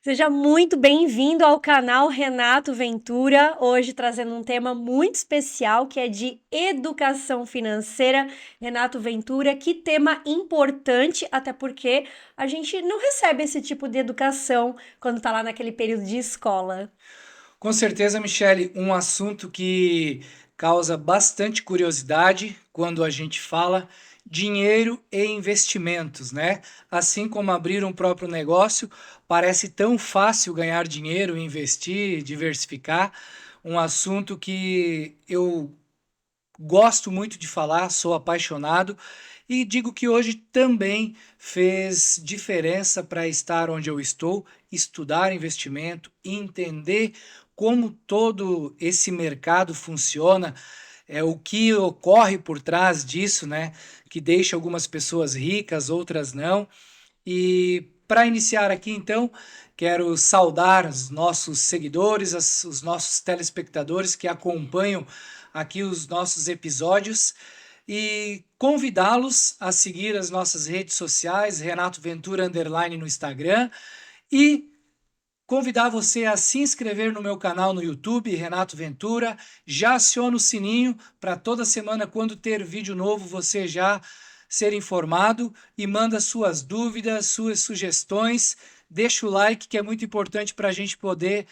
Seja muito bem-vindo ao canal Renato Ventura, hoje trazendo um tema muito especial que é de educação financeira. Renato Ventura, que tema importante, até porque a gente não recebe esse tipo de educação quando está lá naquele período de escola. Com certeza, Michele, um assunto que causa bastante curiosidade quando a gente fala dinheiro e investimentos, né? Assim como abrir um próprio negócio, parece tão fácil ganhar dinheiro, investir, diversificar. Um assunto que eu gosto muito de falar, sou apaixonado e digo que hoje também fez diferença para estar onde eu estou, estudar investimento, entender como todo esse mercado funciona, o que ocorre por trás disso, né? Que deixa algumas pessoas ricas, outras não. E para iniciar aqui, então, quero saudar os nossos seguidores, os nossos telespectadores que acompanham aqui os nossos episódios e convidá-los a seguir as nossas redes sociais, Renato Ventura Underline no Instagram, e convidar você a se inscrever no meu canal no YouTube, Renato Ventura. Já aciona o sininho para toda semana, quando ter vídeo novo, você já ser informado e manda suas dúvidas, suas sugestões. Deixa o like, que é muito importante para a gente poder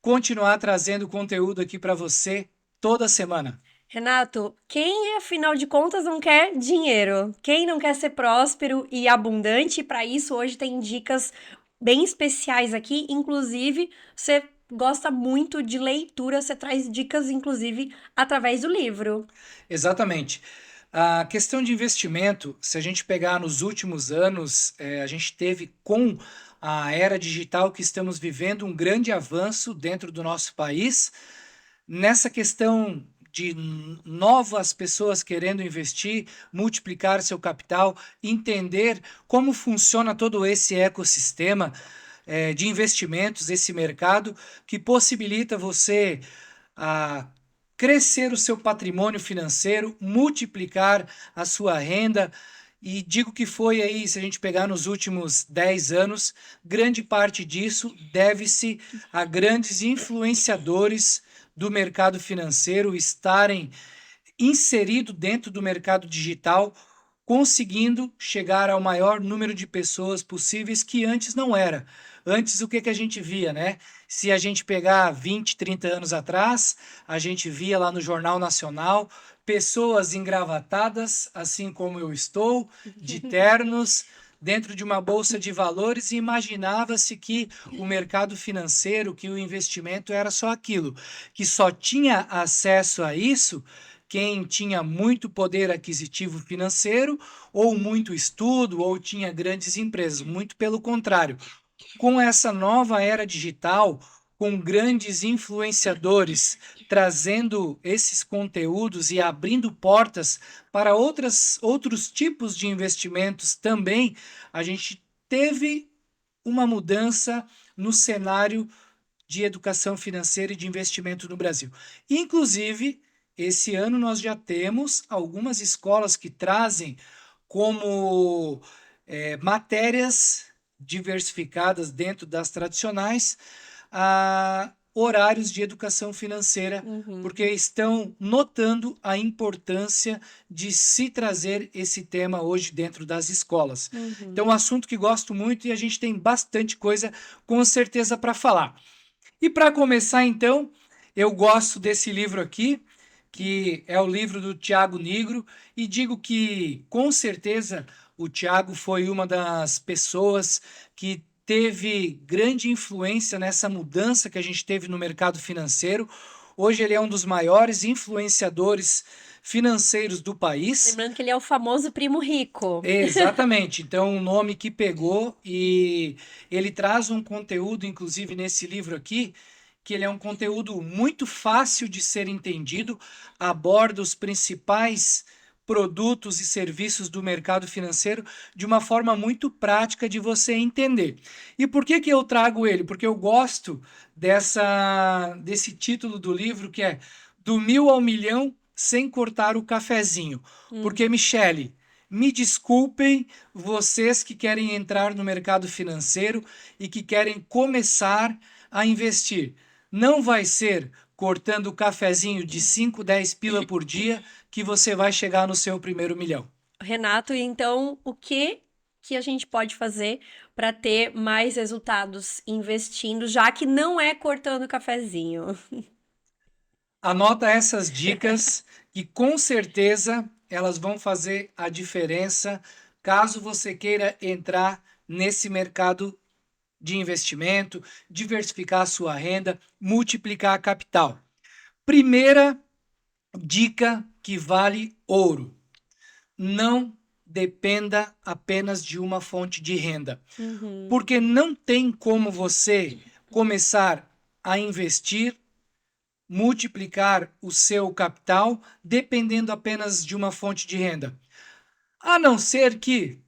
continuar trazendo conteúdo aqui para você toda semana. Renato, quem afinal de contas não quer dinheiro? Quem não quer ser próspero e abundante? Para isso, hoje tem dicas bem especiais aqui. Inclusive, você gosta muito de leitura, você traz dicas, inclusive, através do livro. Exatamente. A questão de investimento, se a gente pegar nos últimos anos, a gente teve com a era digital que estamos vivendo um grande avanço dentro do nosso país. Nessa questão de novas pessoas querendo investir, multiplicar seu capital, entender como funciona todo esse ecossistema de investimentos, esse mercado que possibilita você a crescer o seu patrimônio financeiro, multiplicar a sua renda. E digo que foi aí, se a gente pegar nos últimos 10 anos, grande parte disso deve-se a grandes influenciadores do mercado financeiro estarem inseridos dentro do mercado digital, conseguindo chegar ao maior número de pessoas possíveis que antes não era. Antes, o que que a gente via, né? Se a gente pegar 20, 30 anos atrás, a gente via lá no Jornal Nacional pessoas engravatadas, assim como eu estou, de ternos, dentro de uma bolsa de valores, e imaginava-se que o mercado financeiro, que o investimento era só aquilo, que só tinha acesso a isso quem tinha muito poder aquisitivo financeiro, ou muito estudo, ou tinha grandes empresas. Muito pelo contrário. Com essa nova era digital, com grandes influenciadores trazendo esses conteúdos e abrindo portas para outros tipos de investimentos também, a gente teve uma mudança no cenário de educação financeira e de investimento no Brasil. Inclusive, esse ano nós já temos algumas escolas que trazem como matérias diversificadas dentro das tradicionais a horários de educação financeira, Uhum. porque estão notando a importância de se trazer esse tema hoje dentro das escolas. Então, Uhum. um assunto que gosto muito e a gente tem bastante coisa com certeza para falar. E para começar, então, eu gosto desse livro aqui, que é o livro do Tiago Nigro, e digo que, com certeza, o Tiago foi uma das pessoas que teve grande influência nessa mudança que a gente teve no mercado financeiro. Hoje ele é um dos maiores influenciadores financeiros do país. Lembrando que ele é o famoso primo rico. Exatamente. Então, um nome que pegou, e ele traz um conteúdo, inclusive nesse livro aqui, que ele é um conteúdo muito fácil de ser entendido, aborda os principais produtos e serviços do mercado financeiro de uma forma muito prática de você entender. E por que que eu trago ele? Porque eu gosto desse título do livro, que é Do Mil ao Milhão sem cortar o cafezinho. Porque, Uhum. Michele, Me desculpem vocês que querem entrar no mercado financeiro e que querem começar a investir. Não vai ser cortando o cafezinho de 5, 10 pila por dia que você vai chegar no seu primeiro milhão. Renato, então, o que a gente pode fazer para ter mais resultados investindo, já que não é cortando cafezinho? Anota essas dicas que com certeza elas vão fazer a diferença caso você queira entrar nesse mercado de investimento, diversificar a sua renda, multiplicar a capital. Primeira dica que vale ouro: não dependa apenas de uma fonte de renda, Uhum. porque não tem como você começar a investir, multiplicar o seu capital dependendo apenas de uma fonte de renda. A não ser que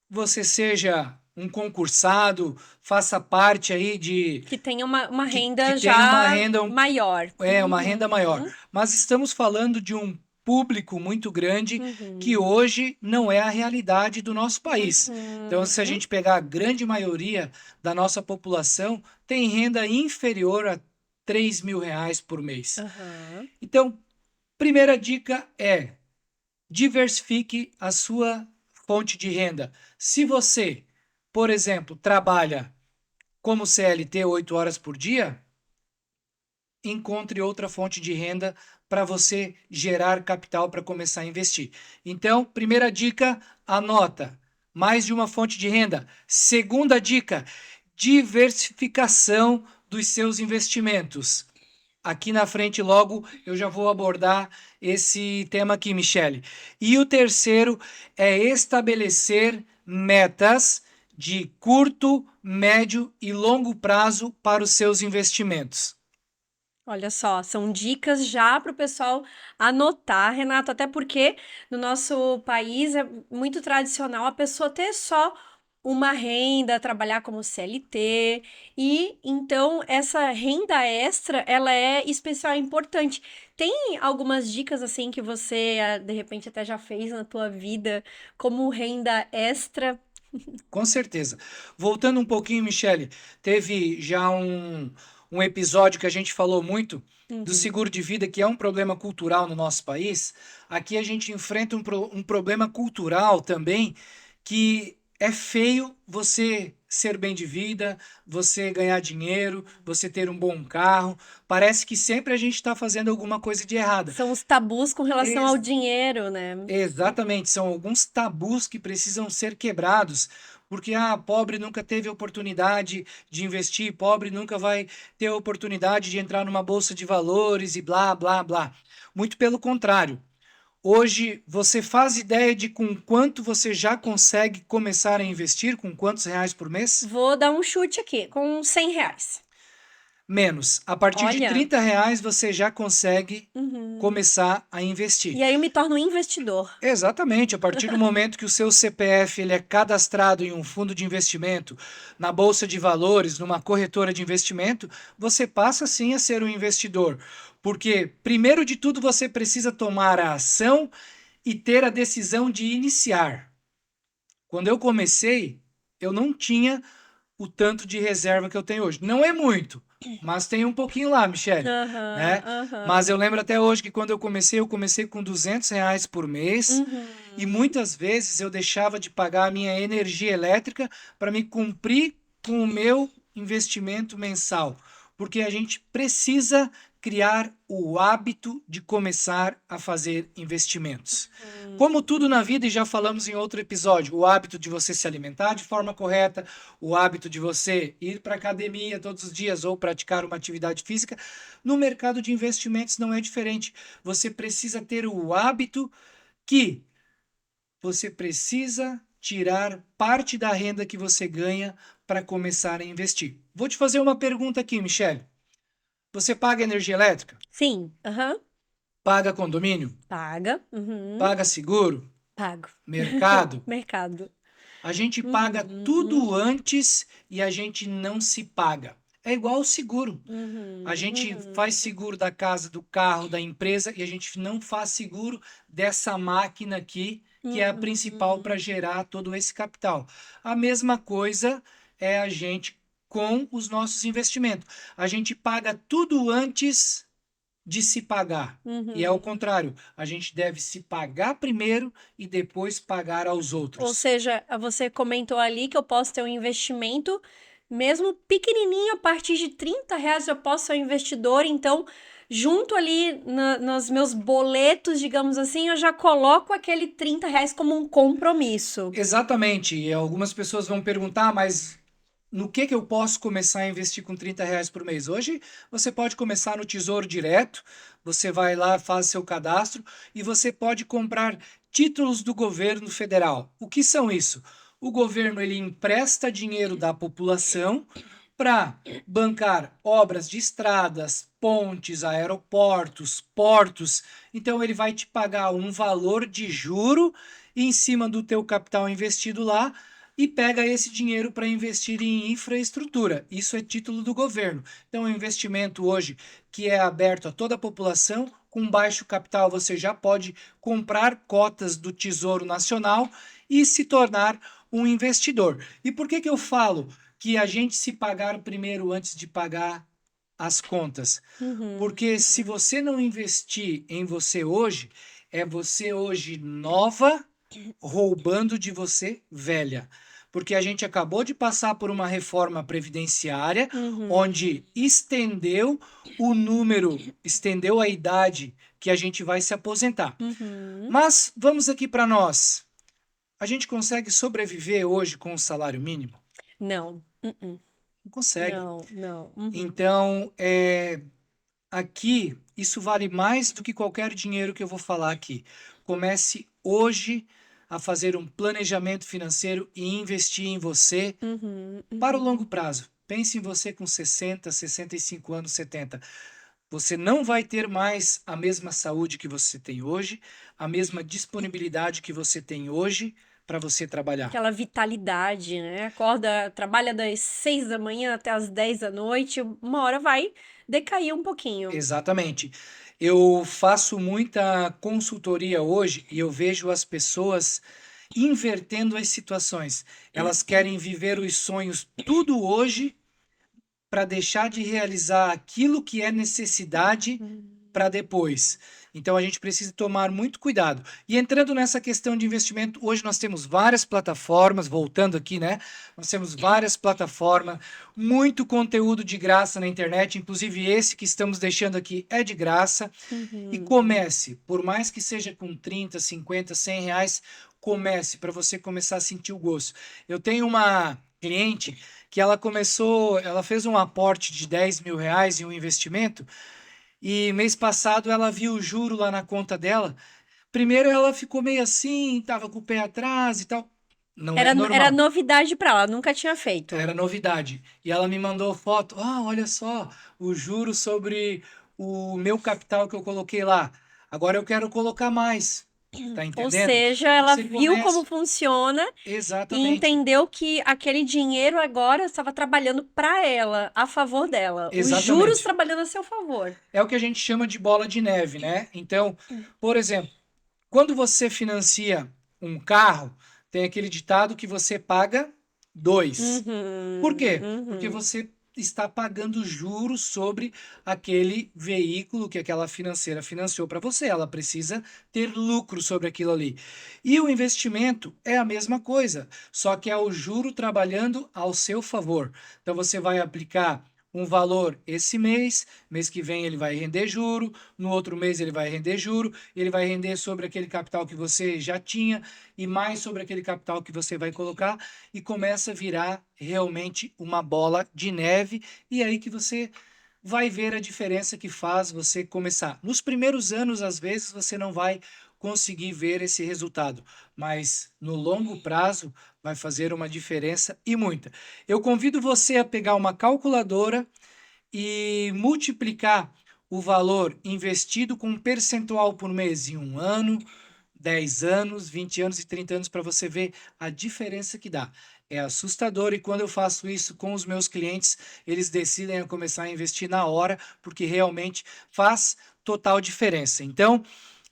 você seja um concursado, faça parte aí de Que tenha uma que renda tenha uma já renda maior. uma renda maior. Uhum. Mas estamos falando de um público muito grande que Uhum. hoje não é a realidade do nosso país. Então, se a Uhum. gente pegar a grande maioria da nossa população, tem renda inferior a R$ 3.000 por mês. Aham. Então, primeira dica é: diversifique a sua fonte de renda. Se você, por exemplo, trabalha como CLT 8 horas por dia, encontre outra fonte de renda para você gerar capital para começar a investir. Então, primeira dica, anota: mais de uma fonte de renda. Segunda dica, diversificação dos seus investimentos. Aqui na frente, logo, eu já vou abordar esse tema aqui, Michele. E o terceiro é estabelecer metas de curto, médio e longo prazo para os seus investimentos. Olha só, são dicas já para o pessoal anotar, Renato, até porque no nosso país é muito tradicional a pessoa ter só uma renda, trabalhar como CLT, e então essa renda extra, ela é especial, é importante. Tem algumas dicas assim que você, de repente, até já fez na tua vida como renda extra? Com certeza. Voltando um pouquinho, Michele, teve já um episódio que a gente falou muito do Uhum. seguro de vida, que é um problema cultural no nosso país. Aqui a gente enfrenta um problema cultural também, que é feio você ser bem de vida, você ganhar dinheiro, você ter um bom carro. Parece que sempre a gente está fazendo alguma coisa de errada. São os tabus com relação ao dinheiro, né? Exatamente, são alguns tabus que precisam ser quebrados, porque pobre nunca teve oportunidade de investir, pobre nunca vai ter oportunidade de entrar numa bolsa de valores e blá, blá, blá. Muito pelo contrário. Hoje você faz ideia de com quanto você já consegue começar a investir, com quantos reais por mês? Vou dar um chute aqui, com R$ 100. Menos. A partir de Olha. R$ 30 você já consegue Uhum. começar a investir. E aí eu me torno um investidor. Exatamente, a partir do momento que o seu CPF ele é cadastrado em um fundo de investimento, na bolsa de valores, numa corretora de investimento, você passa sim a ser um investidor. Porque, primeiro de tudo, você precisa tomar a ação e ter a decisão de iniciar. Quando eu comecei, eu não tinha o tanto de reserva que eu tenho hoje. Não é muito, mas tem um pouquinho lá, Michele, Aham, né? Mas aham. eu lembro até hoje que quando eu comecei com R$ 200 por mês e Uhum. muitas vezes eu deixava de pagar a minha energia elétrica para me cumprir com o meu investimento mensal, porque a gente precisa criar o hábito de começar a fazer investimentos. Como tudo na vida, e já falamos em outro episódio, o hábito de você se alimentar de forma correta, o hábito de você ir para a academia todos os dias ou praticar uma atividade física, no mercado de investimentos não é diferente. Você precisa ter o hábito que você precisa tirar parte da renda que você ganha para começar a investir. Vou te fazer uma pergunta aqui, Michele. Você paga energia elétrica? Sim, aham. Paga condomínio? Paga. Uhum. Paga seguro? Pago. Mercado? Mercado. A gente paga Uhum. tudo antes e a gente não se paga. É igual o seguro. A Uhum. gente faz Uhum. seguro da casa, do carro, da empresa e a gente não faz seguro dessa máquina aqui que é a principal para gerar todo esse capital. A mesma coisa é a gente com os nossos investimentos. A gente paga tudo antes de se pagar. E é o contrário, a gente deve se pagar primeiro e depois pagar aos Ou outros. seja, você comentou ali que eu posso ter um investimento, mesmo pequenininho, a partir de R$ 30 eu posso ser um investidor, então, junto ali nos meus boletos, digamos assim, eu já coloco aquele R$ 30 como um compromisso. Exatamente. E algumas pessoas vão perguntar, mas no que eu posso começar a investir com R$ 30 por mês? Hoje você pode começar no Tesouro Direto, você vai lá, faz seu cadastro e você pode comprar títulos do governo federal. O que são isso? O governo ele empresta dinheiro da população para bancar obras de estradas, pontes, aeroportos, portos. Então ele vai te pagar um valor de juro em cima do teu capital investido lá e pega esse dinheiro para investir em infraestrutura. Isso é título do governo. Então, é um investimento hoje que é aberto a toda a população, com baixo capital você já pode comprar cotas do Tesouro Nacional e se tornar um investidor. E por que eu falo que a gente se pagar primeiro antes de pagar as contas? Porque se você não investir em você hoje, é você hoje nova roubando de você velha. Porque a gente acabou de passar por uma reforma previdenciária onde estendeu o número, estendeu a idade que a gente vai se aposentar. Mas vamos aqui para nós. A gente consegue sobreviver hoje com o salário mínimo? Não, Não consegue. não. Então, aqui, isso vale mais do que qualquer dinheiro que eu vou falar aqui. Comece hoje a fazer um planejamento financeiro e investir em você para o longo prazo. Pense em você com 60, 65 anos, 70. Você não vai ter mais a mesma saúde que você tem hoje, a mesma disponibilidade que você tem hoje para você trabalhar. Aquela vitalidade, né? Acorda, trabalha das 6 da manhã até as 10 da noite, uma hora vai decair um pouquinho. Exatamente. Eu faço muita consultoria hoje e eu vejo as pessoas invertendo as situações. Elas querem viver os sonhos tudo hoje para deixar de realizar aquilo que é necessidade para depois. Então a gente precisa tomar muito cuidado. E entrando nessa questão de investimento, hoje nós temos várias plataformas, voltando aqui, né? Nós temos várias plataformas, muito conteúdo de graça na internet, inclusive esse que estamos deixando aqui é de graça. E comece, por mais que seja com 30, 50, 100 reais, comece para você começar a sentir o gosto. Eu tenho uma cliente que ela fez um aporte de 10 mil reais em um investimento e mês passado ela viu o juro lá na conta dela. Primeiro ela ficou meio assim, tava com o pé atrás e tal. Não é Era normal, novidade para ela, nunca tinha feito. era novidade. E ela me mandou foto. Ah, olha só, o juro sobre o meu capital que eu coloquei lá. Agora eu quero colocar mais. Tá Ou entendendo? seja, ela Você viu como começa. funciona e Exatamente. entendeu que aquele dinheiro agora estava trabalhando para ela, a favor dela. Os juros Exatamente. trabalhando a seu favor. É o que a gente chama de bola de neve, né? Então, por exemplo, quando você financia um carro, tem aquele ditado que você paga dois. Por quê? Porque você está pagando juros sobre aquele veículo que aquela financeira financiou para você. Ela precisa ter lucro sobre aquilo ali. E o investimento é a mesma coisa, só que é o juro trabalhando ao seu favor. Então você vai aplicar um valor esse mês, mês que vem ele vai render juro, no outro mês ele vai render juro, ele vai render sobre aquele capital que você já tinha e mais sobre aquele capital que você vai colocar e começa a virar realmente uma bola de neve e aí que você vai ver a diferença que faz você começar. Nos primeiros anos, às vezes, você não vai conseguir ver esse resultado, mas no longo prazo vai fazer uma diferença e muita. Eu convido você a pegar uma calculadora e multiplicar o valor investido com um percentual por mês em um ano, 10 anos, 20 anos e 30 anos para você ver a diferença que dá. É assustador e quando eu faço isso com os meus clientes, eles decidem a começar a investir na hora, porque realmente faz total diferença. Então,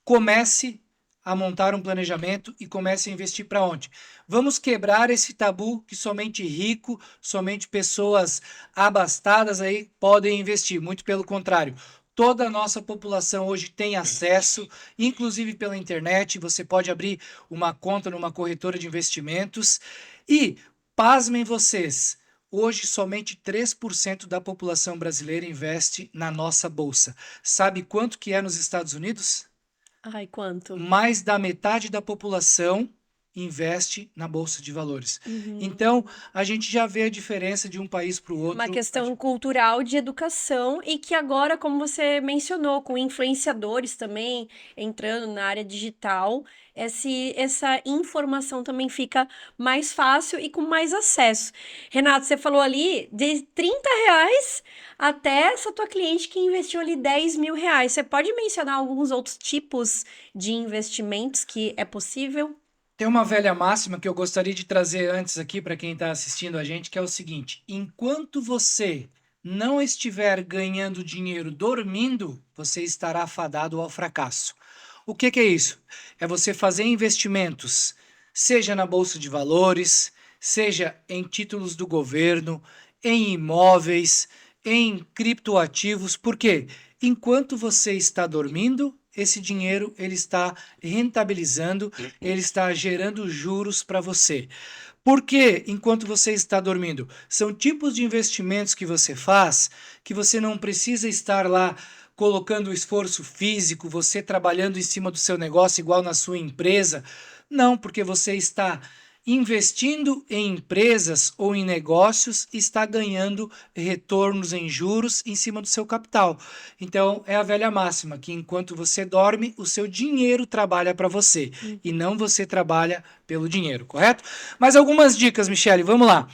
comece a montar um planejamento e comece a investir para onde? Vamos quebrar esse tabu que somente rico, somente pessoas abastadas aí podem investir. Muito pelo contrário. Toda a nossa população hoje tem acesso, inclusive pela internet. Você pode abrir uma conta numa corretora de investimentos e, pasmem vocês, hoje somente 3% da população brasileira investe na nossa bolsa. Sabe quanto que é nos Estados Unidos? Ai, quanto? Mais da metade da população investe na bolsa de valores. Uhum. Então, a gente já vê a diferença de um país para o outro. Uma questão cultural de educação e que agora, como você mencionou, com influenciadores também entrando na área digital, essa informação também fica mais fácil e com mais acesso. Renato, você falou ali de R$ 30 até essa tua cliente que investiu ali R$ 10.000. Você pode mencionar alguns outros tipos de investimentos que é possível? Tem uma velha máxima que eu gostaria de trazer antes aqui para quem está assistindo a gente, que é o seguinte: enquanto você não estiver ganhando dinheiro dormindo, você estará fadado ao fracasso. O que é isso? É você fazer investimentos, seja na bolsa de valores, seja em títulos do governo, em imóveis, em criptoativos. Por quê? Enquanto você está dormindo, esse dinheiro ele está rentabilizando, ele está gerando juros para você. Por que enquanto você está dormindo? São tipos de investimentos que você faz que você não precisa estar lá colocando esforço físico, você trabalhando em cima do seu negócio igual na sua empresa. Não, porque você está investindo em empresas ou em negócios e está ganhando retornos em juros em cima do seu capital. Então, é a velha máxima, que enquanto você dorme, o seu dinheiro trabalha para você e não você trabalha pelo dinheiro, correto? Mas algumas dicas, Michele, vamos lá.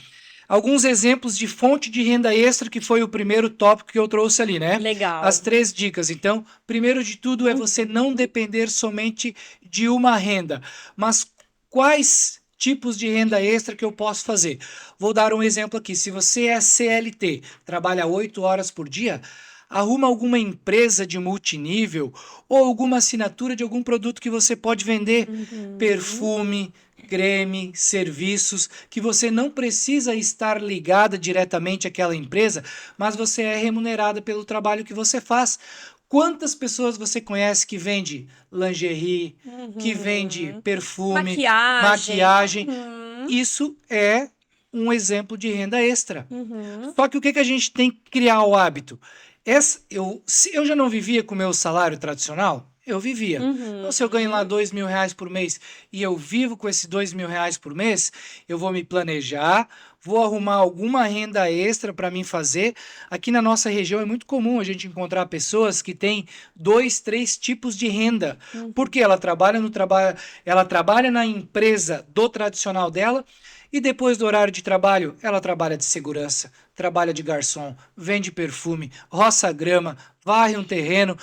Alguns exemplos de fonte de renda extra, que foi o primeiro tópico que eu trouxe ali, né? Legal. As 3 dicas. Então, primeiro de tudo é você não depender somente de uma renda, mas quais tipos de renda extra que eu posso fazer? Vou dar um exemplo aqui. Se você é CLT, trabalha 8 horas por dia, arruma alguma empresa de multinível ou alguma assinatura de algum produto que você pode vender, perfume, creme, serviços, que você não precisa estar ligada diretamente àquela empresa, mas você é remunerada pelo trabalho que você faz. Quantas pessoas você conhece que vende lingerie, que vende perfume, maquiagem? Isso é um exemplo de renda extra. Só que o que a gente tem que criar o hábito? Se eu já não vivia com o meu salário tradicional, eu vivia. Então, se eu ganho lá R$ 2.000 por mês e eu vivo com esses R$ 2.000 por mês, eu vou me planejar, vou arrumar alguma renda extra para mim fazer. Aqui na nossa região é muito comum a gente encontrar pessoas que têm 2, 3 tipos de renda. Porque ela trabalha na empresa do tradicional dela e depois do horário de trabalho, ela trabalha de segurança, trabalha de garçom, vende perfume, roça grama, varre um terreno.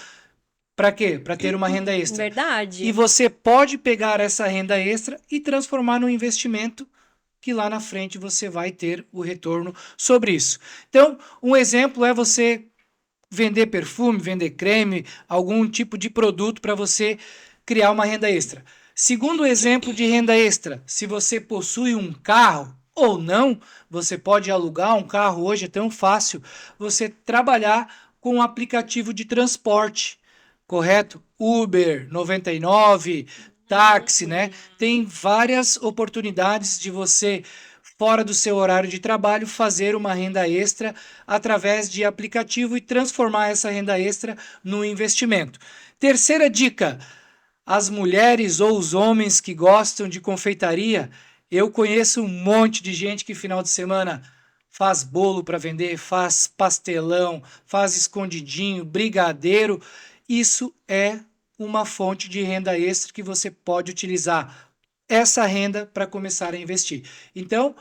Para quê? Para ter uma renda extra. Verdade. E você pode pegar essa renda extra e transformar num investimento que lá na frente você vai ter o retorno sobre isso. Então, um exemplo é você vender perfume, vender creme, algum tipo de produto para você criar uma renda extra. Segundo exemplo de renda extra, se você possui um carro ou não, você pode alugar um carro. Hoje é tão fácil você trabalhar com um aplicativo de transporte, correto? Uber 99, táxi, né? Tem várias oportunidades de você, fora do seu horário de trabalho, fazer uma renda extra através de aplicativo e transformar essa renda extra no investimento. Terceira dica: as mulheres ou os homens que gostam de confeitaria, eu conheço um monte de gente que final de semana faz bolo para vender, faz pastelão, faz escondidinho, brigadeiro. Isso é uma fonte de renda extra que você pode utilizar essa renda para começar a investir. Então,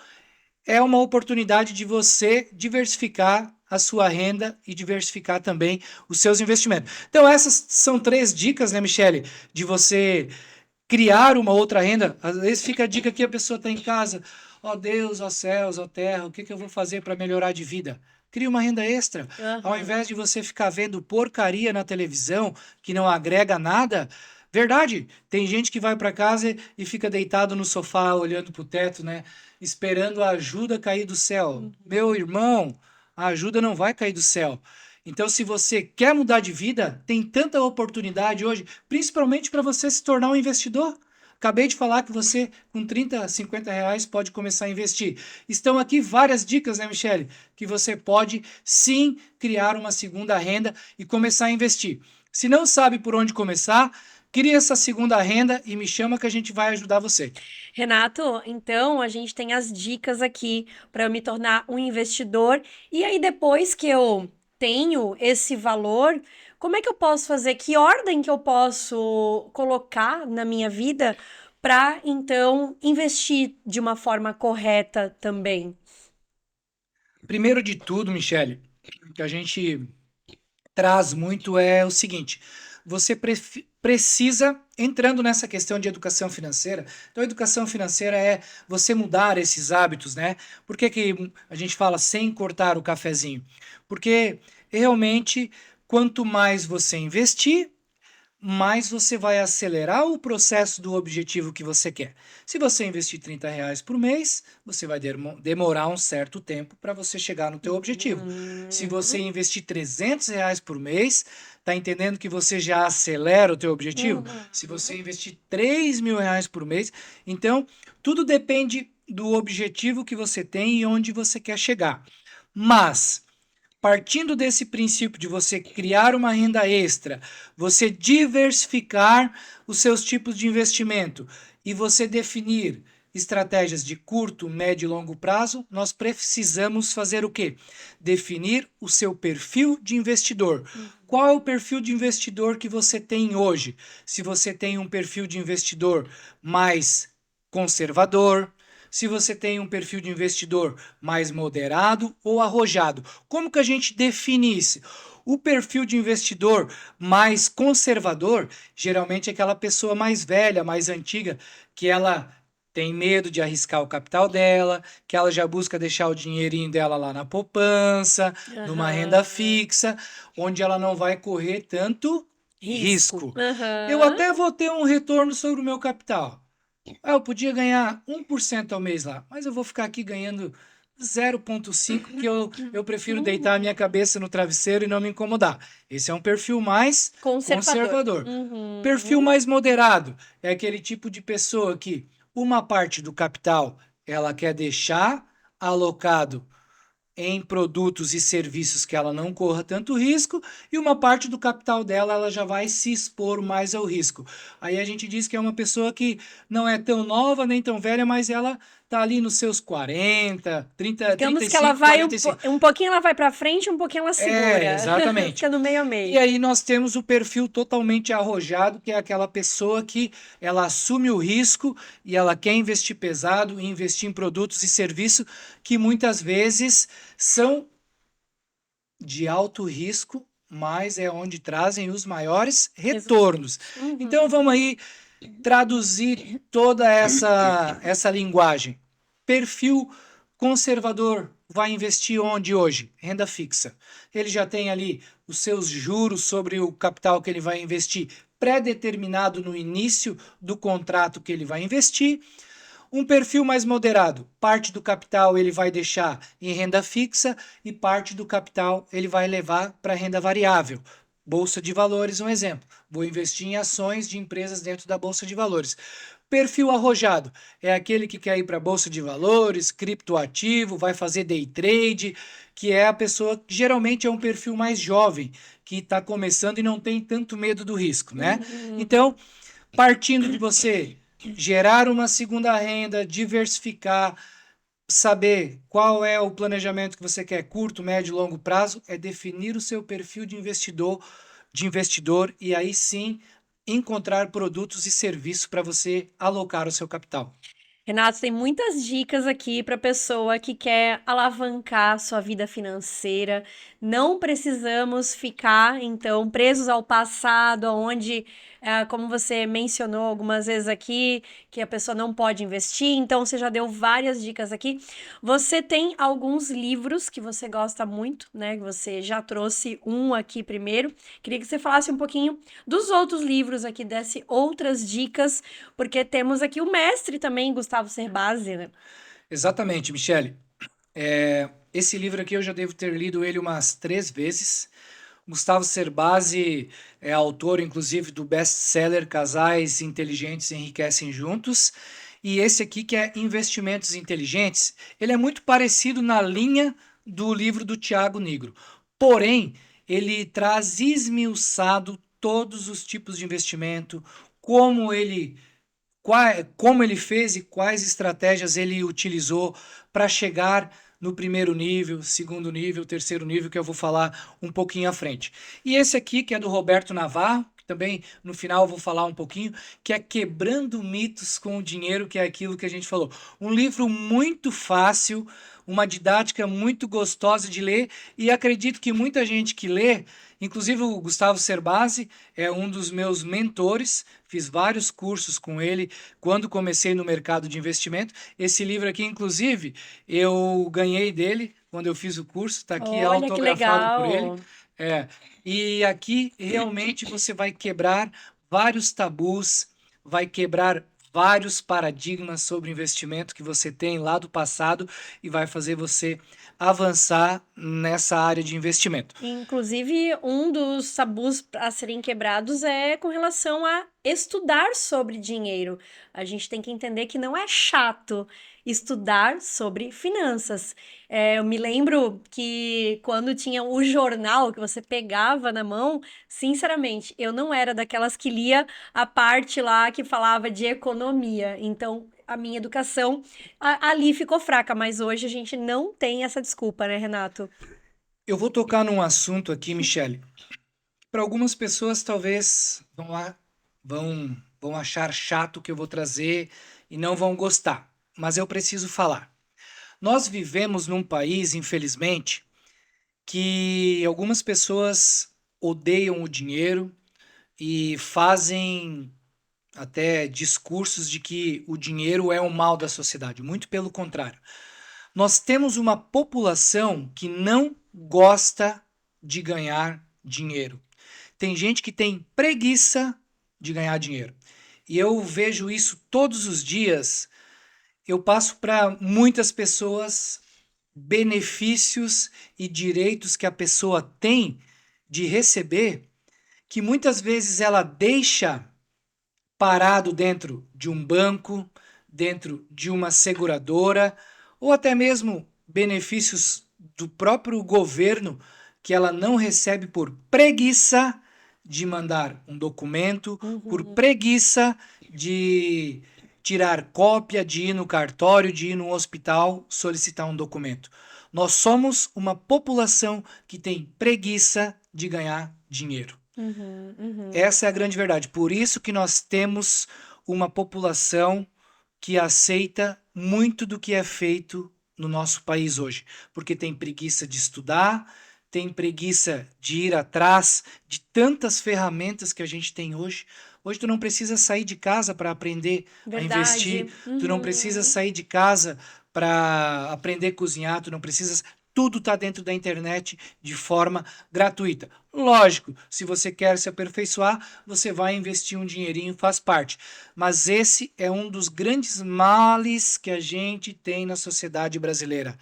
é uma oportunidade de você diversificar a sua renda e diversificar também os seus investimentos. Então, essas são 3 dicas, né, Michele, de você criar uma outra renda. Às vezes fica a dica que a pessoa está em casa: ó Deus, ó céus, ó terra, o que eu vou fazer para melhorar de vida? Cria uma renda extra. Ao invés de você ficar vendo porcaria na televisão que não agrega nada, Verdade, tem gente que vai para casa e fica deitado no sofá olhando para o teto, né? Esperando a ajuda cair do céu. Meu irmão, a ajuda não vai cair do céu. Então, se você quer mudar de vida, tem tanta oportunidade hoje, principalmente para você se tornar um investidor. Acabei de falar que você, com 30, 50 reais, pode começar a investir. Estão aqui várias dicas, né, Michele? Que você pode sim criar uma segunda renda e começar a investir. Se não sabe por onde começar, crie essa segunda renda e me chama que a gente vai ajudar você. Renato, então a gente tem as dicas aqui para eu me tornar um investidor. E aí, depois que eu tenho esse valor, como é que eu posso fazer? Que ordem que eu posso colocar na minha vida para então investir de uma forma correta também? Primeiro de tudo, Michele, que a gente traz muito é o seguinte: você precisa, entrando nessa questão de educação financeira, então educação financeira é você mudar esses hábitos, né? Por que que a gente fala sem cortar o cafezinho? Porque realmente, quanto mais você investir, mais você vai acelerar o processo do objetivo que você quer. Se você investir 30 reais por mês, você vai demorar um certo tempo para você chegar no teu objetivo. Se você Uhum, investir 300 reais por mês, tá entendendo que você já acelera o teu objetivo? Se você uhum. investir 3.000 reais por mês, então tudo depende do objetivo que você tem e onde você quer chegar. Mas partindo desse princípio de você criar uma renda extra, você diversificar os seus tipos de investimento e você definir estratégias de curto, médio e longo prazo, nós precisamos fazer o quê? Definir o seu perfil de investidor. Qual é o perfil de investidor que você tem hoje? Se você tem um perfil de investidor mais conservador, se você tem um perfil de investidor mais moderado ou arrojado. Como que a gente define isso? O perfil de investidor mais conservador, geralmente é aquela pessoa mais velha, mais antiga, que ela tem medo de arriscar o capital dela, que ela já busca deixar o dinheirinho dela lá na poupança, numa renda Aham. fixa, onde ela não vai correr tanto Risco. risco. Eu Aham. até vou ter um retorno sobre o meu capital. Ah, eu podia ganhar 1% ao mês lá, mas eu vou ficar aqui ganhando 0,5, que eu prefiro deitar a minha cabeça no travesseiro e não me incomodar. Esse é um perfil mais Conservador. conservador. Perfil Uhum. mais moderado é aquele tipo de pessoa que uma parte do capital ela quer deixar alocado em produtos e serviços que ela não corra tanto risco e uma parte do capital dela ela já vai se expor mais ao risco. Aí a gente diz que é uma pessoa que não é tão nova nem tão velha, mas ela tá ali nos seus 40, 30, Digamos que ela 35, vai 45. um pouquinho ela vai para frente, um pouquinho ela É, segura. exatamente. Fica no meio a E meio. aí nós temos o perfil totalmente arrojado, que é aquela pessoa que ela assume o risco e ela quer investir pesado e investir em produtos e serviços que muitas vezes são de alto risco, mas é onde trazem os maiores retornos. Resultados. Então Uhum. vamos aí traduzir toda essa linguagem. Perfil conservador vai investir onde hoje? Renda fixa. Ele já tem ali os seus juros sobre o capital que ele vai investir pré-determinado no início do contrato que ele vai investir. Um perfil mais moderado, parte do capital ele vai deixar em renda fixa e parte do capital ele vai levar para renda variável. Bolsa de valores, um exemplo. Vou investir em ações de empresas dentro da bolsa de valores. Perfil arrojado é aquele que quer ir para a bolsa de valores, criptoativo, vai fazer day trade, que é a pessoa que geralmente é um perfil mais jovem, que está começando e não tem tanto medo do risco, né? Uhum. Então, partindo de você gerar uma segunda renda, diversificar, saber qual é o planejamento que você quer, curto, médio, longo prazo, é definir o seu perfil de investidor e aí sim encontrar produtos e serviços para você alocar o seu capital. Renato, tem muitas dicas aqui para pessoa que quer alavancar sua vida financeira. Não precisamos ficar, então, presos ao passado, onde, como você mencionou algumas vezes aqui, que a pessoa não pode investir. Então, você já deu várias dicas aqui. Você tem alguns livros que você gosta muito, né? Que você já trouxe um aqui primeiro. Queria que você falasse um pouquinho dos outros livros aqui, desse outras dicas, porque temos aqui o mestre também, Gustavo Cerbasi, né? Exatamente, Michele. Esse livro aqui eu já devo ter lido ele umas 3 vezes. Gustavo Cerbasi é autor, inclusive, do best-seller Casais Inteligentes Enriquecem Juntos. E esse aqui, que é Investimentos Inteligentes, ele é muito parecido na linha do livro do Tiago Nigro. Porém, ele traz esmiuçado todos os tipos de investimento, como ele como ele fez e quais estratégias ele utilizou para chegar no primeiro nível, segundo nível, terceiro nível, que eu vou falar um pouquinho à frente. E esse aqui, que é do Roberto Navarro, que também no final eu vou falar um pouquinho, que é Quebrando Mitos com o Dinheiro, que é aquilo que a gente falou. Um livro muito fácil, uma didática muito gostosa de ler, e acredito que muita gente que lê, inclusive o Gustavo Cerbasi é um dos meus mentores, fiz vários cursos com ele quando comecei no mercado de investimento. Esse livro aqui, inclusive, eu ganhei dele quando eu fiz o curso, está aqui Olha que autografado por ele. legal. É, e aqui realmente você vai quebrar vários tabus, vai quebrar vários paradigmas sobre investimento que você tem lá do passado e vai fazer você avançar nessa área de investimento. Inclusive, um dos tabus a serem quebrados é com relação a estudar sobre dinheiro. A gente tem que entender que não é chato estudar sobre finanças. Eu me lembro que quando tinha o jornal que você pegava na mão, sinceramente, eu não era daquelas que lia a parte lá que falava de economia. Então, a minha educação ali ficou fraca, mas hoje a gente não tem essa desculpa, né, Renato? Eu vou tocar num assunto aqui, Michele. Para algumas pessoas, talvez vão achar chato o que eu vou trazer e não vão gostar, mas eu preciso falar. Nós vivemos num país, infelizmente, que algumas pessoas odeiam o dinheiro e fazem até discursos de que o dinheiro é o mal da sociedade. Muito pelo contrário. Nós temos uma população que não gosta de ganhar dinheiro. Tem gente que tem preguiça de ganhar dinheiro. E eu vejo isso todos os dias. Eu passo para muitas pessoas benefícios e direitos que a pessoa tem de receber, que muitas vezes ela deixa parado dentro de um banco, dentro de uma seguradora, ou até mesmo benefícios do próprio governo que ela não recebe por preguiça de mandar um documento, por Uhum. preguiça de tirar cópia, de ir no cartório, de ir no hospital solicitar um documento. Nós somos uma população que tem preguiça de ganhar dinheiro. Uhum, uhum. Essa é a grande verdade. Por isso que nós temos uma população que aceita muito do que é feito no nosso país hoje, porque tem preguiça de estudar, tem preguiça de ir atrás de tantas ferramentas que a gente tem hoje. Hoje tu não precisa sair de casa para aprender a investir, Verdade. tu não precisa Uhum. sair de casa para aprender a cozinhar, tu não precisa, tudo está dentro da internet de forma gratuita. Lógico, se você quer se aperfeiçoar, você vai investir um dinheirinho, faz parte. Mas esse é um dos grandes males que a gente tem na sociedade brasileira.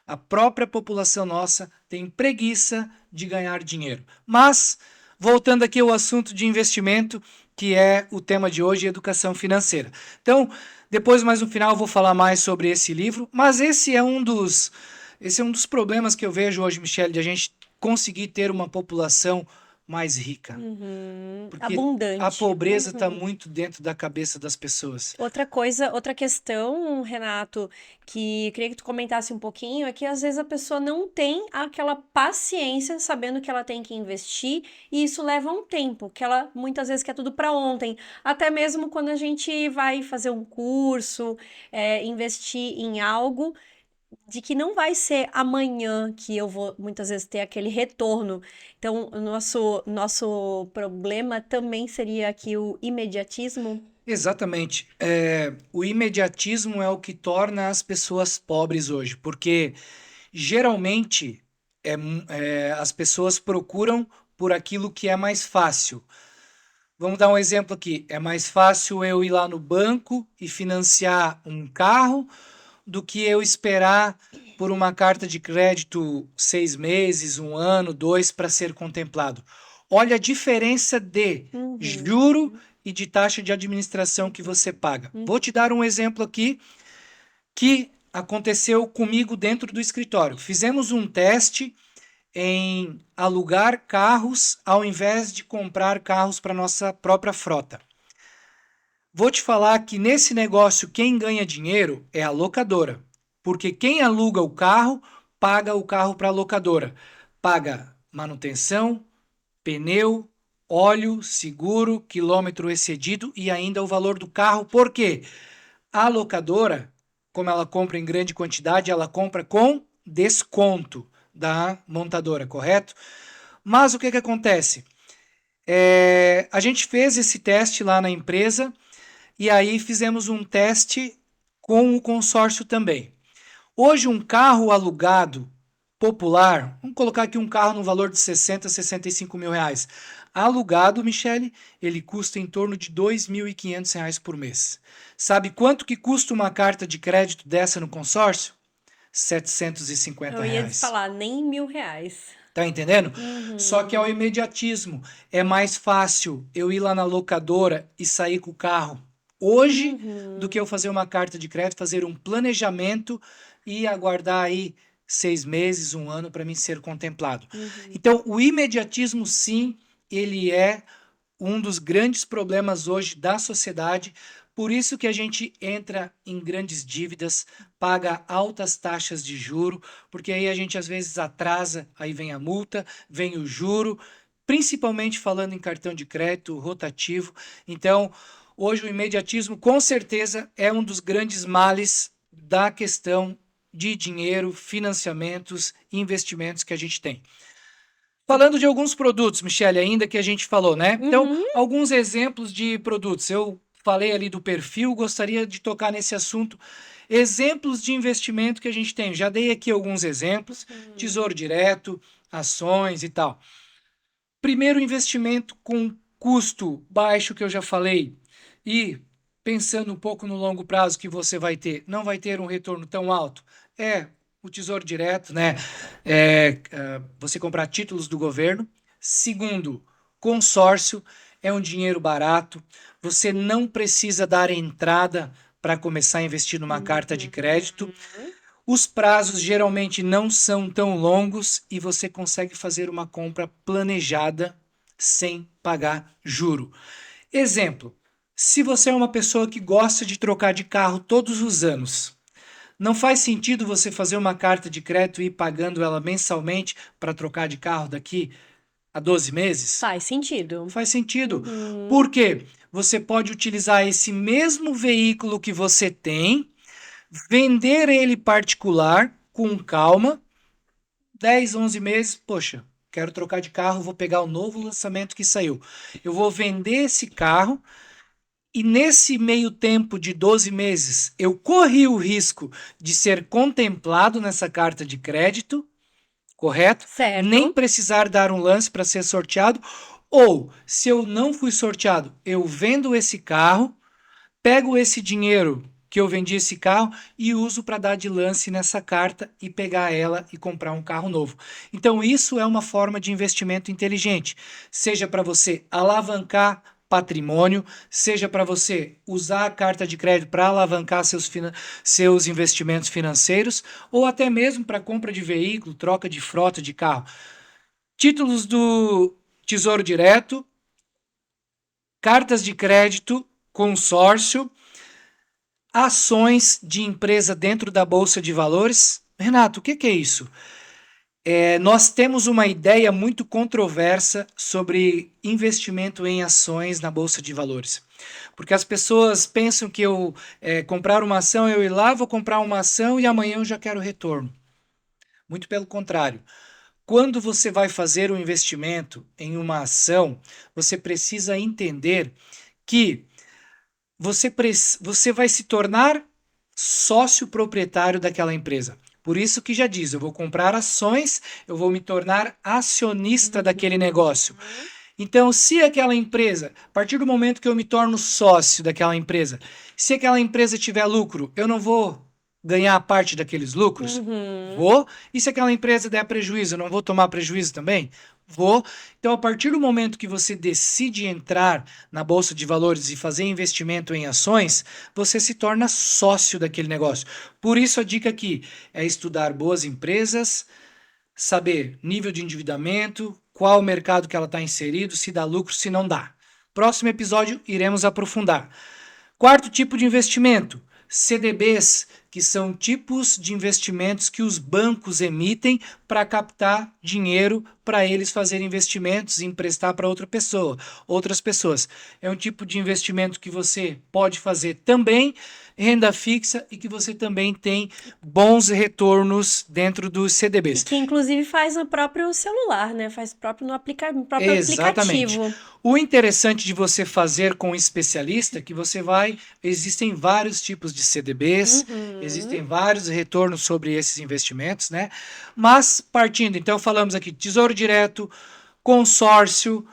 A própria população nossa tem preguiça de ganhar dinheiro. Mas, voltando aqui ao assunto de investimento, que é o tema de hoje, educação financeira. Então, depois, mais no final, eu vou falar mais sobre esse livro, mas esse é um dos problemas que eu vejo hoje, Michele, de a gente conseguir ter uma população mais rica. Porque a Abundante. pobreza está muito dentro da cabeça das pessoas. Outra coisa, outra questão, Renato, que queria que tu comentasse um pouquinho, é que às vezes a pessoa não tem aquela paciência sabendo que ela tem que investir, e isso leva um tempo, que ela muitas vezes quer tudo para ontem. Até mesmo quando a gente vai fazer um curso, investir em algo, de que não vai ser amanhã que eu vou muitas vezes ter aquele retorno. Então, o nosso problema também seria aqui o imediatismo. Exatamente. O imediatismo é o que torna as pessoas pobres hoje, porque geralmente as pessoas procuram por aquilo que é mais fácil. Vamos dar um exemplo aqui. É mais fácil eu ir lá no banco e financiar um carro do que eu esperar por uma carta de crédito 6 meses, um ano, dois para ser contemplado. Olha a diferença de juro e de taxa de administração que você paga. Vou te dar um exemplo aqui que aconteceu comigo dentro do escritório. Fizemos um teste em alugar carros ao invés de comprar carros para nossa própria frota. Vou te falar que nesse negócio quem ganha dinheiro é a locadora, porque quem aluga o carro paga o carro para a locadora, paga manutenção, pneu, óleo, seguro, quilômetro excedido e ainda o valor do carro. Por quê? A locadora, como ela compra em grande quantidade, ela compra com desconto da montadora, correto? Mas o que acontece? A gente fez esse teste lá na empresa e aí fizemos um teste com o consórcio também. Hoje um carro alugado popular, vamos colocar aqui um carro no valor de 60, 65 mil reais. Alugado, Michele, ele custa em torno de 2.500 reais por mês. Sabe quanto que custa uma carta de crédito dessa no consórcio? 750 Eu ia te reais. falar, nem R$ 1.000. Tá entendendo? Só que é o imediatismo. É mais fácil eu ir lá na locadora e sair com o carro hoje do que eu fazer uma carta de crédito, fazer um planejamento e aguardar aí 6 meses, um ano para mim ser contemplado. Então, o imediatismo, sim, ele é um dos grandes problemas hoje da sociedade. Por isso que a gente entra em grandes dívidas, paga altas taxas de juro, porque aí a gente às vezes atrasa, aí vem a multa, vem o juro, principalmente falando em cartão de crédito rotativo. Então, hoje o imediatismo com certeza é um dos grandes males da questão de dinheiro, financiamentos, investimentos que a gente tem. Falando de alguns produtos, Michele, ainda que a gente falou, né? Então, alguns exemplos de produtos. Eu falei ali do perfil, gostaria de tocar nesse assunto. Exemplos de investimento que a gente tem. Já dei aqui alguns exemplos: Tesouro Direto, ações e tal. Primeiro investimento com custo baixo que eu já falei e pensando um pouco no longo prazo que você vai ter, não vai ter um retorno tão alto. O Tesouro Direto, né? Você comprar títulos do governo. Segundo, consórcio é um dinheiro barato. Você não precisa dar entrada para começar a investir numa carta de crédito. Os prazos geralmente não são tão longos e você consegue fazer uma compra planejada sem pagar juro. Exemplo: se você é uma pessoa que gosta de trocar de carro todos os anos, não faz sentido você fazer uma carta de crédito e ir pagando ela mensalmente para trocar de carro daqui a 12 meses? Faz sentido. Faz sentido. Por quê? Você pode utilizar esse mesmo veículo que você tem, vender ele particular com calma, 10, 11 meses, poxa, quero trocar de carro, vou pegar o novo lançamento que saiu. Eu vou vender esse carro e nesse meio tempo de 12 meses, eu corri o risco de ser contemplado nessa carta de crédito, correto? Certo. Nem precisar dar um lance para ser sorteado. Ou, se eu não fui sorteado, eu vendo esse carro, pego esse dinheiro que eu vendi esse carro e uso para dar de lance nessa carta e pegar ela e comprar um carro novo. Então, isso é uma forma de investimento inteligente, seja para você alavancar patrimônio, seja para você usar a carta de crédito para alavancar seus investimentos financeiros, ou até mesmo para compra de veículo, troca de frota de carro. Tesouro Direto, cartas de crédito, consórcio, ações de empresa dentro da Bolsa de Valores. Renato, o que é isso? Nós temos uma ideia muito controversa sobre investimento em ações na Bolsa de Valores. Porque as pessoas pensam que comprar uma ação, eu ir lá, vou comprar uma ação e amanhã eu já quero retorno. Muito pelo contrário. Quando você vai fazer um investimento em uma ação, você precisa entender que você vai se tornar sócio proprietário daquela empresa. Por isso que já diz, eu vou comprar ações, eu vou me tornar acionista daquele negócio. Então, se aquela empresa, a partir do momento que eu me torno sócio daquela empresa, se aquela empresa tiver lucro, eu não vou ganhar parte daqueles lucros? Vou. E se aquela empresa der prejuízo, eu não vou tomar prejuízo também? Vou. Então, a partir do momento que você decide entrar na Bolsa de Valores e fazer investimento em ações, você se torna sócio daquele negócio. Por isso, a dica aqui é estudar boas empresas, saber nível de endividamento, qual o mercado que ela está inserido, se dá lucro, se não dá. Próximo episódio, iremos aprofundar. Quarto tipo de investimento, CDBs, que são tipos de investimentos que os bancos emitem para captar dinheiro para eles fazerem investimentos e emprestar para outras pessoas. É um tipo de investimento que você pode fazer também, renda fixa, e que você também tem bons retornos dentro dos E CDBs. que inclusive faz no próprio celular, né? Faz próprio no próprio Exatamente. aplicativo. O interessante de você fazer com um especialista é que existem vários tipos de CDBs, existem vários retornos sobre esses investimentos, né? Mas partindo, então falamos aqui Tesouro Direto, consórcio,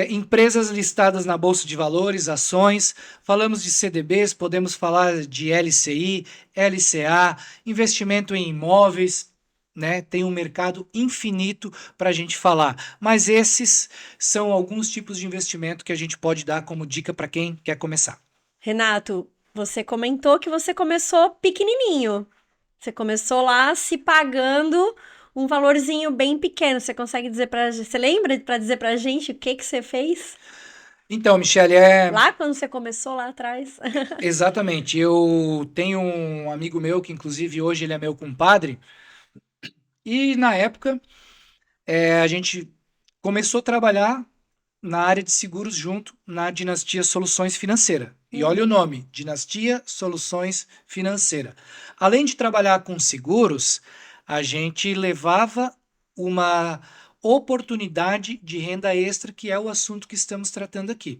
empresas listadas na Bolsa de Valores, ações, falamos de CDBs, podemos falar de LCI, LCA, investimento em imóveis, né? Tem um mercado infinito para a gente falar, mas esses são alguns tipos de investimento que a gente pode dar como dica para quem quer começar. Renato, você comentou que você começou pequenininho. Você começou lá se pagando um valorzinho bem pequeno. Você consegue dizer você lembra para dizer pra gente o que você fez? Então, Michele, Lá quando você começou lá atrás? exatamente. Eu tenho um amigo meu que, inclusive, hoje ele é meu compadre, e na época a gente começou a trabalhar na área de seguros junto na Dinastia Soluções Financeira. E olha o nome, Dinastia Soluções Financeira. Além de trabalhar com seguros, a gente levava uma oportunidade de renda extra, que é o assunto que estamos tratando aqui.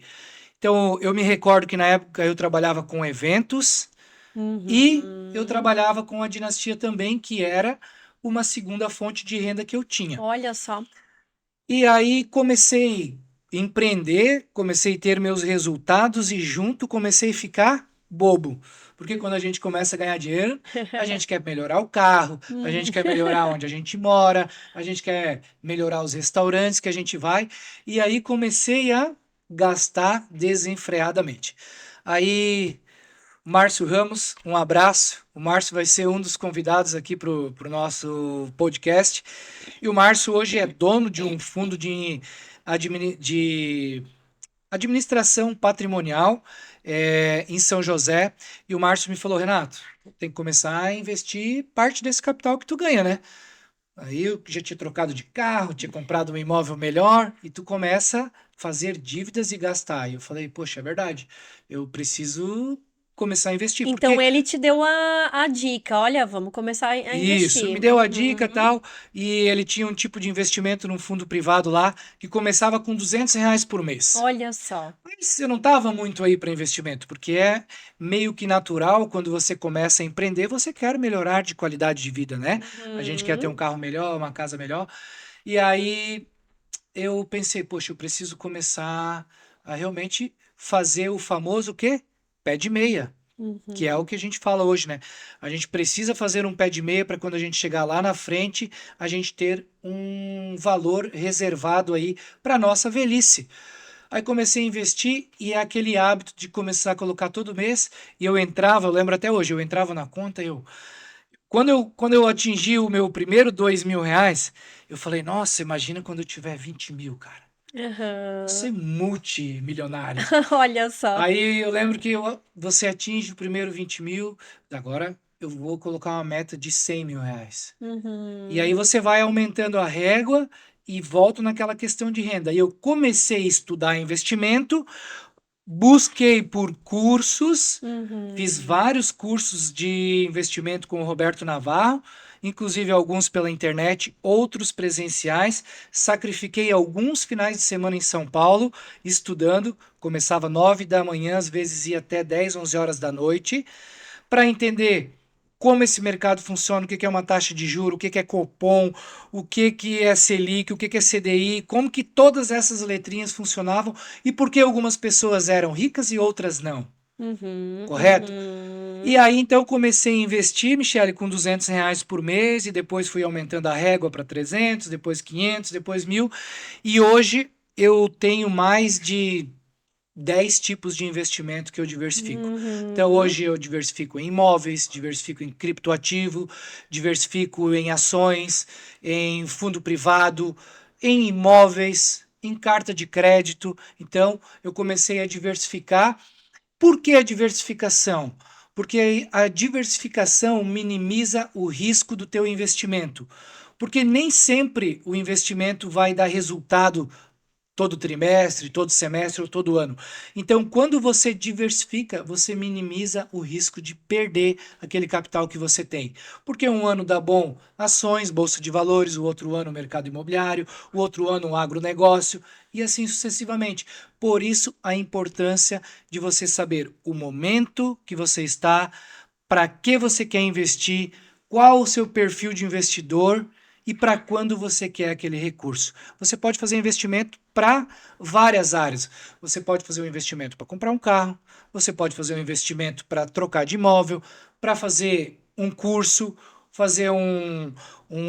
Então, eu me recordo que na época eu trabalhava com eventos e eu trabalhava com a Dinastia também, que era uma segunda fonte de renda que eu tinha. Olha só. E aí comecei a empreender, comecei a ter meus resultados e junto comecei a ficar bobo. Porque quando a gente começa a ganhar dinheiro, a gente quer melhorar o carro, a gente quer melhorar onde a gente mora, a gente quer melhorar os restaurantes que a gente vai. E aí comecei a gastar desenfreadamente. Aí, Márcio Ramos, um abraço. O Márcio vai ser um dos convidados aqui para o nosso podcast. E o Márcio hoje é dono de um fundo de administração patrimonial em São José. E o Márcio me falou, Renato, tem que começar a investir parte desse capital que tu ganha, né? Aí eu já tinha trocado de carro, tinha comprado um imóvel melhor, e tu começa a fazer dívidas e gastar. E eu falei, poxa, é verdade, eu preciso começar a investir, Então porque ele te deu a dica, olha, vamos começar a isso, me investir. deu a dica e tal, e ele tinha um tipo de investimento num fundo privado lá, que começava com R$ 200 por mês. Olha só. Mas eu não estava muito aí para investimento, porque é meio que natural, quando você começa a empreender, você quer melhorar de qualidade de vida, né? A gente quer ter um carro melhor, uma casa melhor. E aí eu pensei, poxa, eu preciso começar a realmente fazer o famoso o quê? Pé de meia. Que é o que a gente fala hoje, né? A gente precisa fazer um pé de meia para quando a gente chegar lá na frente, a gente ter um valor reservado aí para nossa velhice. Aí comecei a investir e é aquele hábito de começar a colocar todo mês, e eu lembro até hoje, eu entrava na conta, Quando eu atingi o meu primeiro R$ 2.000, eu falei, nossa, imagina quando eu tiver 20 mil, cara. Vou ser Aham. multimilionário. Olha só. Aí eu lembro que você atinge o primeiro 20 mil, agora eu vou colocar uma meta de R$ 100.000. E aí Uhum. você vai aumentando a régua e volto naquela questão de renda. Aí eu comecei a estudar investimento, busquei por cursos, fiz Uhum. vários cursos de investimento com o Roberto Navarro, inclusive alguns pela internet, outros presenciais. Sacrifiquei alguns finais de semana em São Paulo, estudando. Começava 9 da manhã, às vezes ia até 10, 11 horas da noite, para entender como esse mercado funciona, o que é uma taxa de juro, o que é Copom, o que é Selic, o que é CDI, como que todas essas letrinhas funcionavam e por que algumas pessoas eram ricas e outras não, Uhum. correto? E Uhum. aí então comecei a investir, Michele, com R$ 200 por mês e depois fui aumentando a régua para 300, depois 500, depois 1.000 e hoje eu tenho mais de 10 tipos de investimento que eu diversifico. Então, Uhum. hoje eu diversifico em imóveis, diversifico em criptoativo, diversifico em ações, em fundo privado, em imóveis, em carta de crédito. Então, eu comecei a diversificar. Por que a diversificação? Porque a diversificação minimiza o risco do teu investimento. Porque nem sempre o investimento vai dar resultado todo trimestre, todo semestre ou todo ano. Então, quando você diversifica, você minimiza o risco de perder aquele capital que você tem. Porque um ano dá bom ações, bolsa de valores, o outro ano mercado imobiliário, o outro ano um agronegócio e assim sucessivamente. Por isso, a importância de você saber o momento que você está, para que você quer investir, qual o seu perfil de investidor e para quando você quer aquele recurso. Você pode fazer investimento para várias áreas. Você pode fazer um investimento para comprar um carro, você pode fazer um investimento para trocar de imóvel, para fazer um curso, fazer um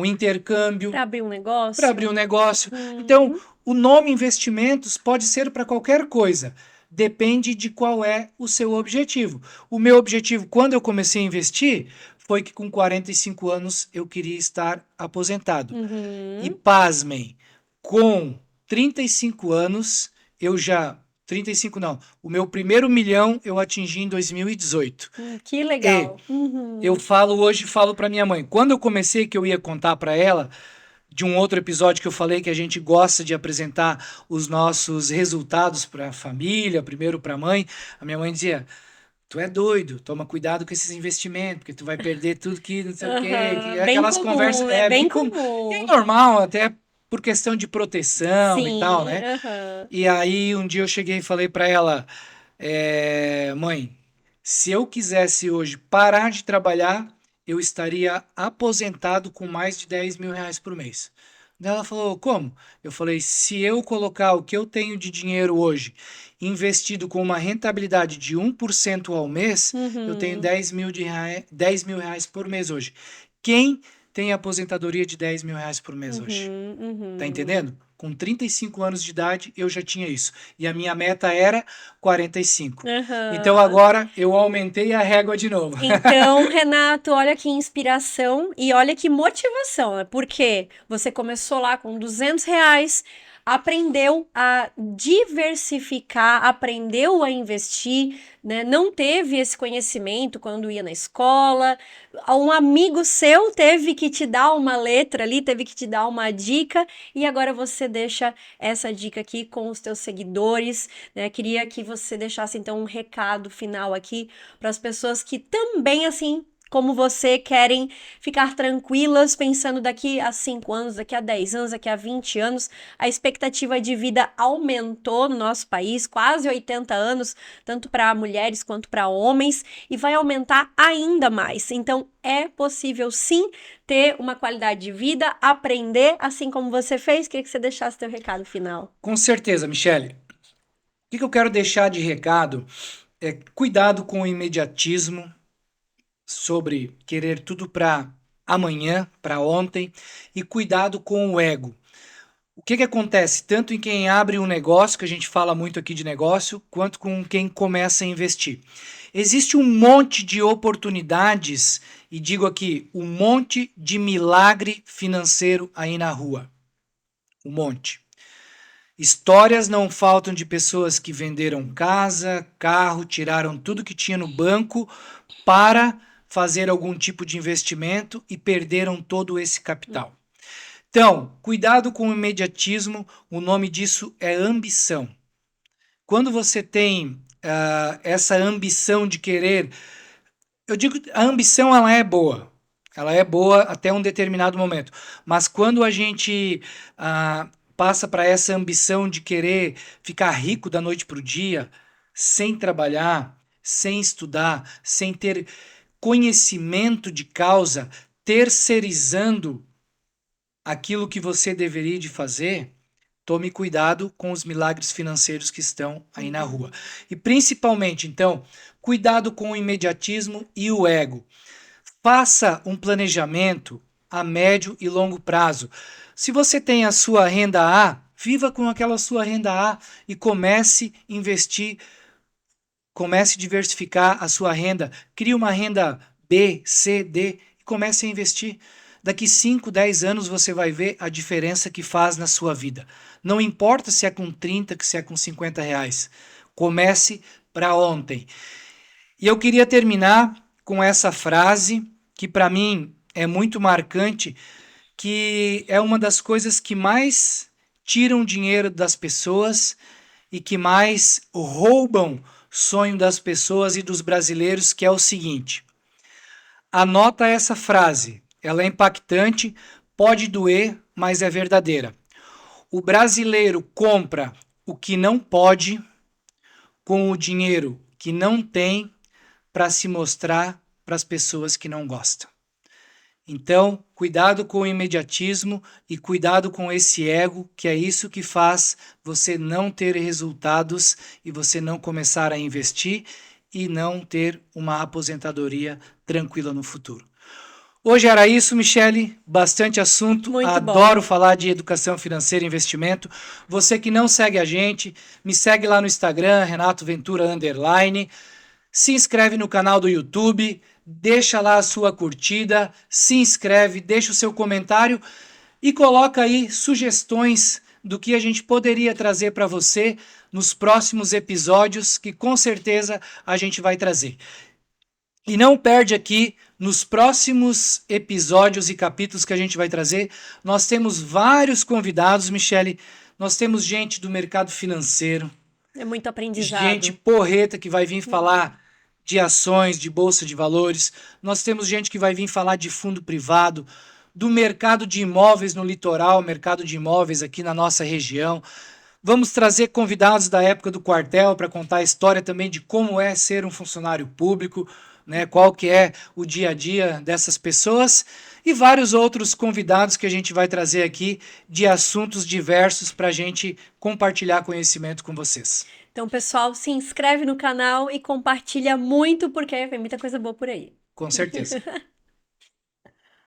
intercâmbio, Para abrir um para abrir negócio? um negócio. Então, Uhum. o nome investimentos pode ser para qualquer coisa. Depende de qual é o seu objetivo. O meu objetivo, quando eu comecei a investir, foi que com 45 anos eu queria estar aposentado. E Uhum. pasmem, com 35 anos, eu já. 35 não. O meu primeiro milhão eu atingi em 2018. Que E legal. eu Uhum. falo hoje, falo para minha mãe. Quando eu comecei, que eu ia contar para ela de um outro episódio que eu falei que a gente gosta de apresentar os nossos resultados para a família, primeiro para a minha mãe dizia: Tu é doido, toma cuidado com esses investimentos, porque tu vai perder tudo que não sei o quê, que Aham. é Bem aquelas conversas, comum, né? é bem Bem comum. E é comum. normal, até por questão de proteção e tal, Sim. né? Aham. E aí um dia eu cheguei e falei para ela, mãe, se eu quisesse hoje parar de trabalhar, eu estaria aposentado com mais de R$ 10.000 por mês. Daí ela falou, como? Eu falei, se eu colocar o que eu tenho de dinheiro hoje investido com uma rentabilidade de 1% ao mês, eu tenho Uhum. R$ 10.000 por mês hoje. Quem tem aposentadoria de R$ 10.000 por mês hoje? Uhum. Tá Uhum. entendendo? Com 35 anos de idade, eu já tinha isso. E a minha meta era 45. Então Aham. agora eu aumentei a régua de novo. Então, Renato, olha que inspiração e olha que motivação, né? Porque você começou lá com R$ 200, aprendeu a diversificar, aprendeu a investir, né? Não teve esse conhecimento quando ia na escola. Um amigo seu teve que te dar uma letra ali, teve que te dar uma dica, e agora você deixa essa dica aqui com os teus seguidores, né? Queria que você deixasse então um recado final aqui para as pessoas que também, assim como você, querem ficar tranquilas pensando daqui a 5 anos, daqui a 10 anos, daqui a 20 anos. A expectativa de vida aumentou no nosso país, quase 80 anos, tanto para mulheres quanto para homens, e vai aumentar ainda mais. Então, é possível sim ter uma qualidade de vida, aprender assim como você fez. Queria que você deixasse teu recado final. Com certeza, Michele. O que eu quero deixar de recado é cuidado com o imediatismo sobre querer tudo para amanhã, para ontem, e cuidado com o ego. O que que acontece? Tanto em quem abre um negócio, que a gente fala muito aqui de negócio, quanto com quem começa a investir. Existe um monte de oportunidades, e digo aqui, um monte de milagre financeiro aí na rua. Um monte. Histórias não faltam de pessoas que venderam casa, carro, tiraram tudo que tinha no banco para fazer algum tipo de investimento e perderam todo esse capital. Então, cuidado com o imediatismo, o nome disso é ambição. Quando você tem essa ambição de querer, eu digo, a ambição ela é boa até um determinado momento, mas quando a gente passa para essa ambição de querer ficar rico da noite para o dia, sem trabalhar, sem estudar, sem ter conhecimento de causa, terceirizando aquilo que você deveria de fazer, tome cuidado com os milagres financeiros que estão aí na rua. E principalmente, então, cuidado com o imediatismo e o ego. Faça um planejamento a médio e longo prazo. Se você tem a sua renda A, viva com aquela sua renda A e comece a investir, comece a diversificar a sua renda. Crie uma renda B, C, D e comece a investir. Daqui 5, 10 anos você vai ver a diferença que faz na sua vida. Não importa se é com 30, se é com 50 reais. Comece para ontem. E eu queria terminar com essa frase que para mim é muito marcante, que é uma das coisas que mais tiram dinheiro das pessoas e que mais roubam sonho das pessoas e dos brasileiros, que é o seguinte: anota essa frase, ela é impactante, pode doer, mas é verdadeira. O brasileiro compra o que não pode com o dinheiro que não tem para se mostrar para as pessoas que não gostam. Então, cuidado com o imediatismo e cuidado com esse ego, que é isso que faz você não ter resultados e você não começar a investir e não ter uma aposentadoria tranquila no futuro. Hoje era isso, Michele. Bastante assunto. Muito Adoro bom. falar de educação financeira e investimento. Você que não segue a gente, me segue lá no Instagram, Renato Ventura _. Se inscreve no canal do YouTube, deixa lá a sua curtida, se inscreve, deixa o seu comentário e coloca aí sugestões do que a gente poderia trazer para você nos próximos episódios, que com certeza a gente vai trazer. E não perde aqui, nos próximos episódios e capítulos que a gente vai trazer, nós temos vários convidados, Michele, nós temos gente do mercado financeiro, É muito aprendizado. gente porreta que vai vir falar de ações, de bolsa de valores. Nós temos gente que vai vir falar de fundo privado, do mercado de imóveis no litoral, mercado de imóveis aqui na nossa região. Vamos trazer convidados da época do quartel para contar a história também de como é ser um funcionário público, né? Qual que é o dia a dia dessas pessoas e vários outros convidados que a gente vai trazer aqui de assuntos diversos para a gente compartilhar conhecimento com vocês. Então, pessoal, se inscreve no canal e compartilha muito, porque vem muita coisa boa por aí. Com certeza.